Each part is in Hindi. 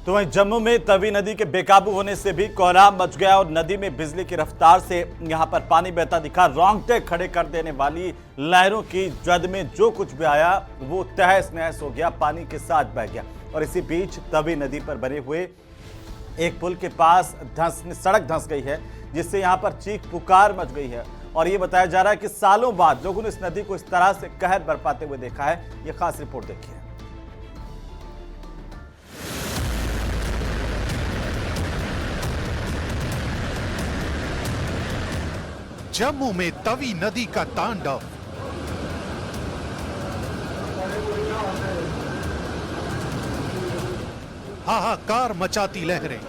तो वहीं जम्मू में तवी नदी के बेकाबू होने से भी कोहराम मच गया और नदी में बिजली की रफ्तार से यहां पर पानी बहता दिखा। रोंगटे खड़े कर देने वाली लहरों की जद में जो कुछ भी आया वो तहस नहस हो गया, पानी के साथ बह गया। और इसी बीच तवी नदी पर बने हुए एक पुल के पास सड़क धंस गई है, जिससे यहां पर चीख पुकार मच गई है। और ये बताया जा रहा है कि सालों बाद लोगों ने इस नदी को इस तरह से कहर बरपाते हुए देखा है। ये खास रिपोर्ट देखिए। जम्मू में तवी नदी का तांडव। हाहाकार मचाती लहरें।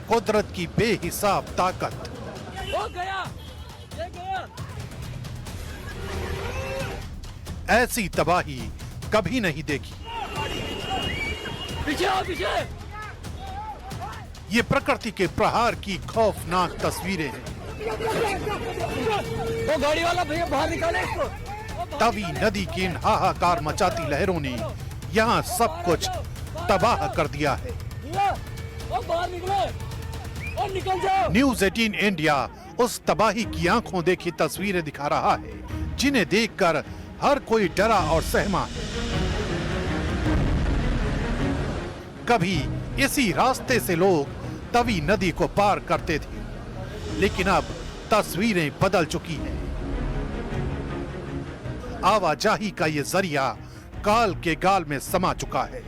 कुदरत की बेहिसाब ताकत। वो गया, ये गया। ऐसी तबाही कभी नहीं देखी। पीछे आओ, पीछे। ये प्रकृति के प्रहार की खौफनाक तस्वीरें हैं। वो गाड़ी वाला भैया बाहर निकाले इसको। तवी नदी की इन हाहाकार मचाती लहरों ने यहाँ सब कुछ तबाह कर दिया है। वो बाहर निकले और निकल जाओ। न्यूज़ 18 इंडिया उस तबाही की आंखों देखी तस्वीरें दिखा रहा है, जिन्हें देखकर हर कोई डरा और सहमा है। कभी इसी रास्ते से लोग तवी नदी को पार करते थे, लेकिन अब तस्वीरें बदल चुकी हैं। आवाजाही का ये जरिया काल के गाल में समा चुका है।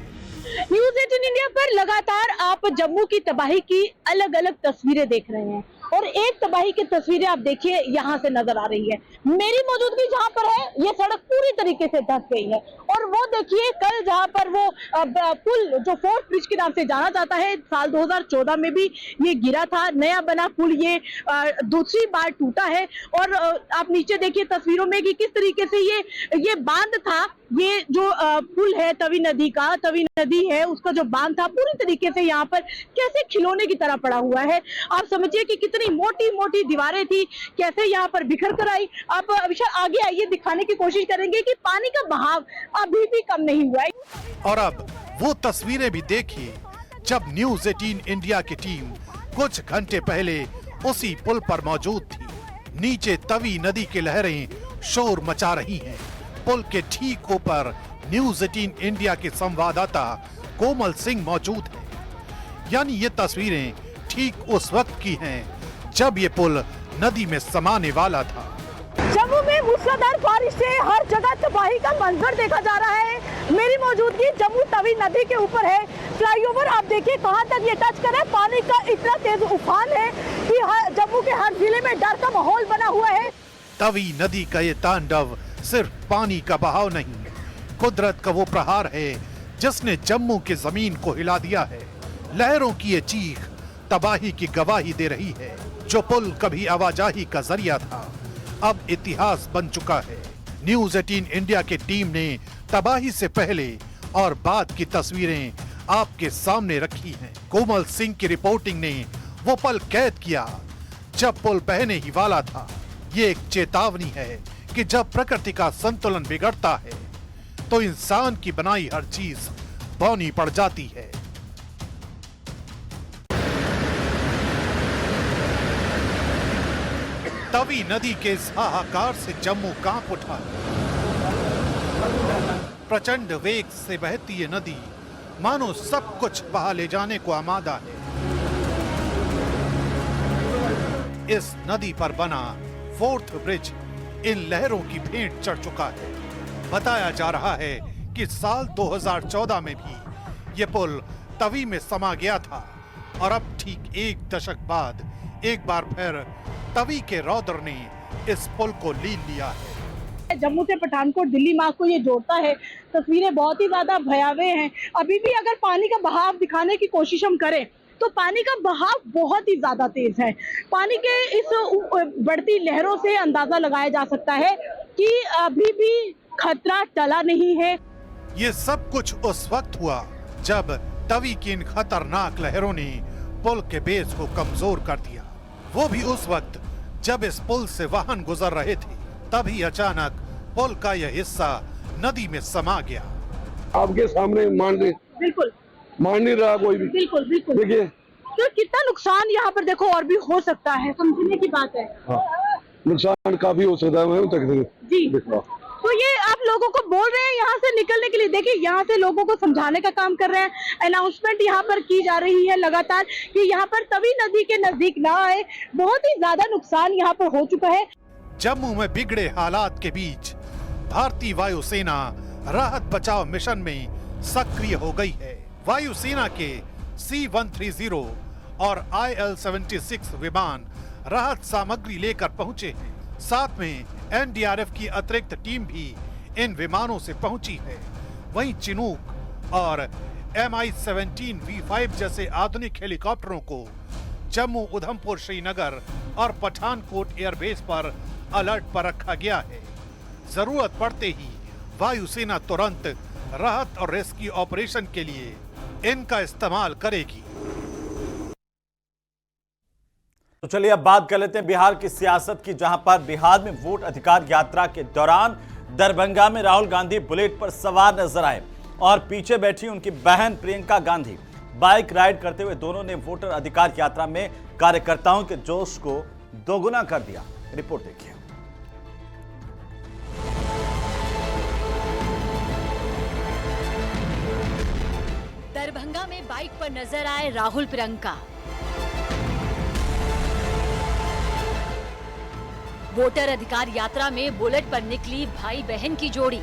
न्यूज़ 18 इंडिया पर लगातार आप जम्मू की तबाही की अलग अलग तस्वीरें देख रहे हैं और एक तबाही की तस्वीरें आप देखिए यहाँ से नजर आ रही है। मेरी मौजूदगी जहाँ पर है, ये सड़क पूरी तरीके से धंस गई है। और वो देखिए कल जहाँ पर वो पुल जो फोर्ट ब्रिज के नाम से जाना जाता है, साल 2014 में भी ये गिरा था। नया बना पुल ये दूसरी बार टूटा है। और आप नीचे देखिए तस्वीरों में कि किस तरीके से ये बांध था, ये जो पुल है तवी नदी का, तवी नदी है उसका जो बांध था पूरी तरीके से यहाँ पर कैसे खिलौने की तरह पड़ा हुआ है। आप समझिए कि कितनी मोटी मोटी दीवारें थी, कैसे यहाँ पर बिखर कर आई। आप विशाल आगे आइए, दिखाने की कोशिश करेंगे कि पानी का बहाव अभी भी कम नहीं हुआ है। और अब वो तस्वीरें भी देखिए जब न्यूज़ 18 इंडिया की टीम कुछ घंटे पहले उसी पुल पर मौजूद थी। नीचे तवी नदी की लहरें शोर मचा रही हैं। पुल के ठीक ऊपर न्यूज़ 18 इंडिया के संवाददाता कोमल सिंह मौजूद है। यानी ये तस्वीरें ठीक उस वक्त की हैं जब ये पुल नदी में समाने वाला था। जम्मू में मूसलाधार बारिश से हर जगह तबाही का मंजर देखा जा रहा है। मेरी मौजूदगी जम्मू तवी नदी के ऊपर है। फ्लाईओवर आप देखिए कहां तक ये टच कर रहा है। पानी का इतना तेज उफान है कि जम्मू के हर जिले में डर का माहौल बना हुआ है। तवी नदी का ये तांडव सिर्फ पानी का बहाव नहीं, कुदरत का वो प्रहार है जिसने जम्मू की जमीन को हिला दिया है। लहरों की ये चीख तबाही की गवाही दे रही है। जो पुल कभी आवाजाही का जरिया था, अब इतिहास बन चुका है। न्यूज़ 18 इंडिया की टीम ने तबाही से पहले और बाद की तस्वीरें आपके सामने रखी हैं। कोमल सिंह की रिपोर्टिंग ने वो पल कैद किया जब पुल बहने ही वाला था। ये एक चेतावनी है कि जब प्रकृति का संतुलन बिगड़ता है तो इंसान की बनाई हर चीज बौनी पड़ जाती है। तवी नदी के इस हाहाकार से जम्मू कांप उठा। प्रचंड वेग से बहती ये नदी मानो सब कुछ बहा ले जाने को आमादा है। इस नदी पर बना फोर्थ ब्रिज इन लहरों की भेंट चढ़ चुका है। बताया जा रहा है कि साल 2014 में भी ये पुल तवी में समा गया था और अब ठीक एक दशक बाद एक बार फिर तवी के रौद्र ने इस पुल को लीन लिया है। जम्मू से पठानकोट दिल्ली मार्ग को ये जोड़ता है। तस्वीरें बहुत ही ज्यादा भयावह हैं। अभी भी अगर पानी का बहाव दिखाने की कोशिश हम करें तो पानी का बहाव बहुत ही ज्यादा तेज है। पानी के इस बढ़ती लहरों से अंदाजा लगाया जा सकता है कि अभी भी खतरा टला नहीं है। ये सब कुछ उस वक्त हुआ जब तवी की इन खतरनाक लहरों ने पुल के बेस को कमजोर कर दिया। वो भी उस वक्त जब इस पुल से वाहन गुजर रहे थे। तभी अचानक पुल का यह हिस्सा नदी में समा गया। आपके सामने मान नहीं रहा कोई भी। बिल्कुल देखिए तो कितना नुकसान यहाँ पर देखो और भी हो सकता है, समझने की बात है। नुकसान काफी हो सकता है। मैं तक जी तो ये आप लोगों को बोल रहे हैं यहाँ से निकलने के लिए। देखिए यहाँ से लोगों को समझाने का काम कर रहे हैं, अनाउंसमेंट यहाँ पर की जा रही है लगातार कि यहाँ पर तवी नदी के नजदीक ना आए। बहुत ही ज्यादा नुकसान यहाँ पर हो चुका है। जम्मू में बिगड़े हालात के बीच भारतीय वायुसेना राहत बचाव मिशन में सक्रिय हो गई है। वायुसेना के C-130 और IL-76 विमान राहत सामग्री लेकर पहुंचे हैं। साथ में NDRF की अतिरिक्त टीम भी इन विमानों से पहुंची है। वहीं चिनूक और Mi-17 V5 जैसे आधुनिक हेलीकॉप्टरों को जम्मू, उधमपुर, श्रीनगर और पठानकोट एयरबेस पर अलर्ट पर रखा गया है। जरूरत पड़ते ही वायुसेना तुरंत राहत और रेस्क्यू ऑपरेशन के लिए इनका इस्तेमाल करेगी। तो चलिए अब बात कर लेते हैं बिहार की सियासत की, जहां पर बिहार में वोट अधिकार यात्रा के दौरान दरभंगा में राहुल गांधी बुलेट पर सवार नजर आए और पीछे बैठी उनकी बहन प्रियंका गांधी बाइक राइड करते हुए दोनों ने वोटर अधिकार यात्रा में कार्यकर्ताओं के जोश को दोगुना कर दिया। रिपोर्ट देखिए। दरभंगा में बाइक पर नजर आए राहुल प्रियंका। वोटर अधिकार यात्रा में बुलेट पर निकली भाई बहन की जोड़ी।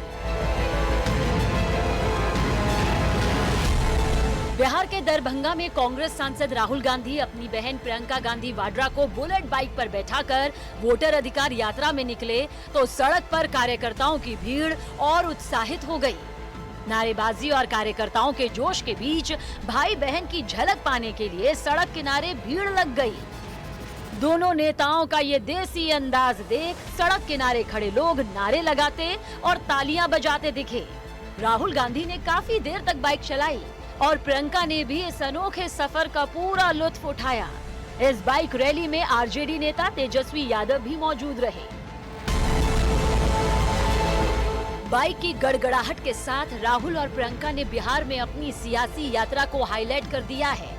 बिहार के दरभंगा में कांग्रेस सांसद राहुल गांधी अपनी बहन प्रियंका गांधी वाड्रा को बुलेट बाइक पर बैठाकर वोटर अधिकार यात्रा में निकले तो सड़क पर कार्यकर्ताओं की भीड़ और उत्साहित हो गई। नारेबाजी और कार्यकर्ताओं के जोश के बीच भाई बहन की झलक पाने के लिए सड़क किनारे भीड़ लग गई। दोनों नेताओं का ये देसी अंदाज देख सड़क किनारे खड़े लोग नारे लगाते और तालियां बजाते दिखे। राहुल गांधी ने काफी देर तक बाइक चलाई और प्रियंका ने भी इस अनोखे सफर का पूरा लुत्फ उठाया। इस बाइक रैली में आरजेडी नेता तेजस्वी यादव भी मौजूद रहे। बाइक की गड़गड़ाहट के साथ राहुल और प्रियंका ने बिहार में अपनी सियासी यात्रा को हाईलाइट कर दिया है।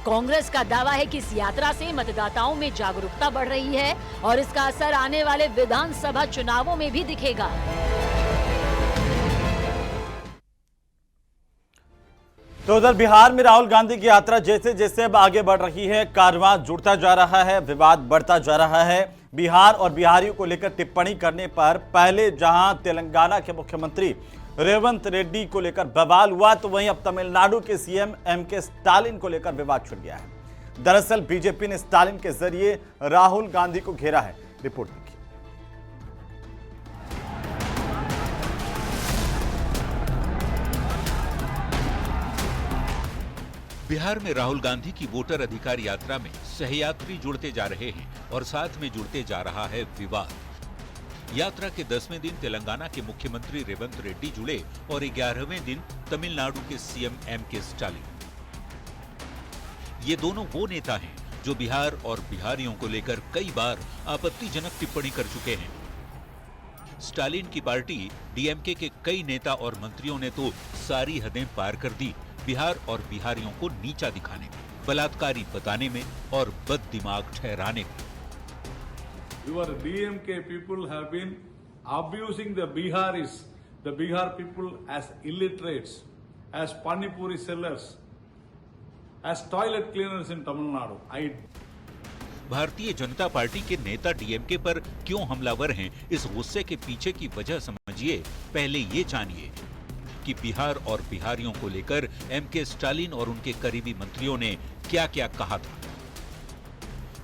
कांग्रेस का दावा है कि इस यात्रा से मतदाताओं में जागरूकता बढ़ रही है और इसका असर आने वाले विधानसभा चुनावों में भी दिखेगा। तो उधर बिहार में राहुल गांधी की यात्रा जैसे जैसे अब आगे बढ़ रही है, कारवां जुड़ता जा रहा है, विवाद बढ़ता जा रहा है। बिहार और बिहारियों को लेकर टिप्पणी करने पर पहले जहां तेलंगाना के मुख्यमंत्री रेवंत रेड्डी को लेकर बवाल हुआ, तो वहीं अब तमिलनाडु के सीएम एमके स्टालिन को लेकर विवाद छिड़ गया है। दरअसल बीजेपी ने स्टालिन के जरिए राहुल गांधी को घेरा है। रिपोर्ट देखिए। बिहार में राहुल गांधी की वोटर अधिकार यात्रा में सहयात्री जुड़ते जा रहे हैं और साथ में जुड़ते जा रहा है विवाद। यात्रा के 10वें दिन तेलंगाना के मुख्यमंत्री रेवंत रेड्डी जुड़े और 11वें दिन तमिलनाडु के सीएम एमके स्टालिन। ये दोनों वो नेता हैं जो बिहार और बिहारियों को लेकर कई बार आपत्तिजनक टिप्पणी कर चुके हैं। स्टालिन की पार्टी डीएमके के कई नेता और मंत्रियों ने तो सारी हदें पार कर दी बिहार और बिहारियों को नीचा दिखाने में, बलात्कारी बताने में और बददिमाग ठहराने में। Your DMK people have been abusing the Biharis, the Bihar people as illiterates, as panipuri sellers, as toilet cleaners in Tamil Nadu. Bharatiya Janata party के नेता डीएमके पर क्यों हमलावर हैं, इस गुस्से के पीछे की वजह समझिए। पहले ये जानिए कि बिहार और बिहारियों को लेकर एमके स्टालिन और उनके करीबी मंत्रियों ने क्या क्या कहा था।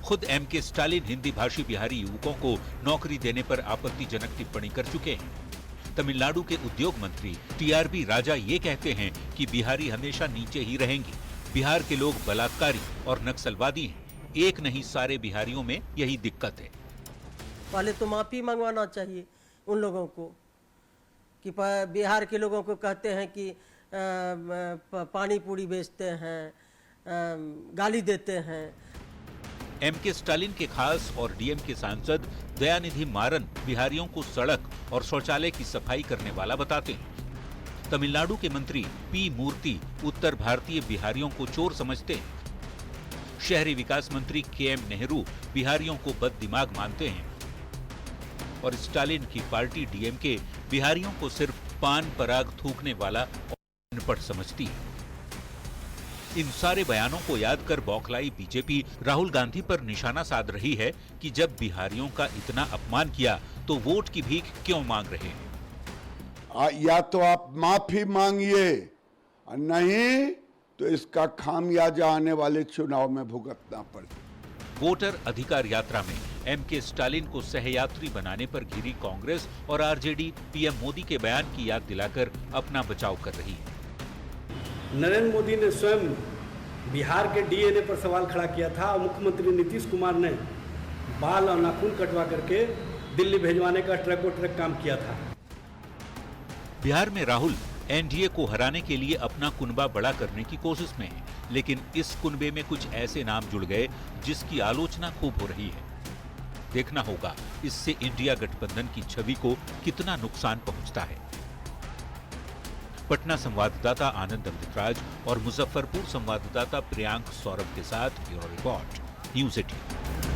खुद एमके स्टालिन हिंदी भाषी बिहारी युवकों को नौकरी देने पर आपत्तिजनक टिप्पणी कर चुके हैं। तमिलनाडु के उद्योग मंत्री टीआरबी राजा ये कहते हैं कि बिहारी हमेशा नीचे ही रहेंगे। बिहार के लोग बलात्कारी और नक्सलवादी हैं। एक नहीं, सारे बिहारियों में यही दिक्कत है। पहले तो माफी मंगवाना चाहिए उन लोगों को कि बिहार के लोगों को कहते हैं कि पानी पूरी बेचते हैं, गाली देते हैं। एमके स्टालिन के खास और डीएम के सांसद दयानिधि मारन बिहारियों को सड़क और शौचालय की सफाई करने वाला बताते हैं। तमिलनाडु के मंत्री पी मूर्ति उत्तर भारतीय बिहारियों को चोर समझते हैं। शहरी विकास मंत्री के.एम. नेहरू बिहारियों को बददिमाग मानते हैं और स्टालिन की पार्टी डीएमके बिहारियों को सिर्फ पान पराग थूकने वाला और अनपढ़ समझती है। इन सारे बयानों को याद कर बौखलाई बीजेपी राहुल गांधी पर निशाना साध रही है कि जब बिहारियों का इतना अपमान किया तो वोट की भीख क्यों मांग रहे हैं। या तो आप माफी मांगिए, नहीं तो इसका खामियाजा आने वाले चुनाव में भुगतना पड़े। वोटर अधिकार यात्रा में एम.के. स्टालिन को सहयात्री बनाने पर घिरी कांग्रेस और आरजेडी पीएम मोदी के बयान की याद दिलाकर अपना बचाव कर रही है। नरेंद्र मोदी ने स्वयं बिहार के डीएनए पर सवाल खड़ा किया था और मुख्यमंत्री नीतीश कुमार ने बाल और नाखून कटवा करके दिल्ली भेजवाने का ट्रक काम किया था। बिहार में राहुल एनडीए को हराने के लिए अपना कुनबा बड़ा करने की कोशिश में है, लेकिन इस कुनबे में कुछ ऐसे नाम जुड़ गए जिसकी आलोचना खूब हो रही है। देखना होगा इससे इंडिया गठबंधन की छवि को कितना नुकसान पहुंचता है। पटना संवाददाता आनंद अमृतराज और मुजफ्फरपुर संवाददाता प्रियांक सौरभ के साथ ब्यूरो रिपोर्ट, न्यूज़ 18।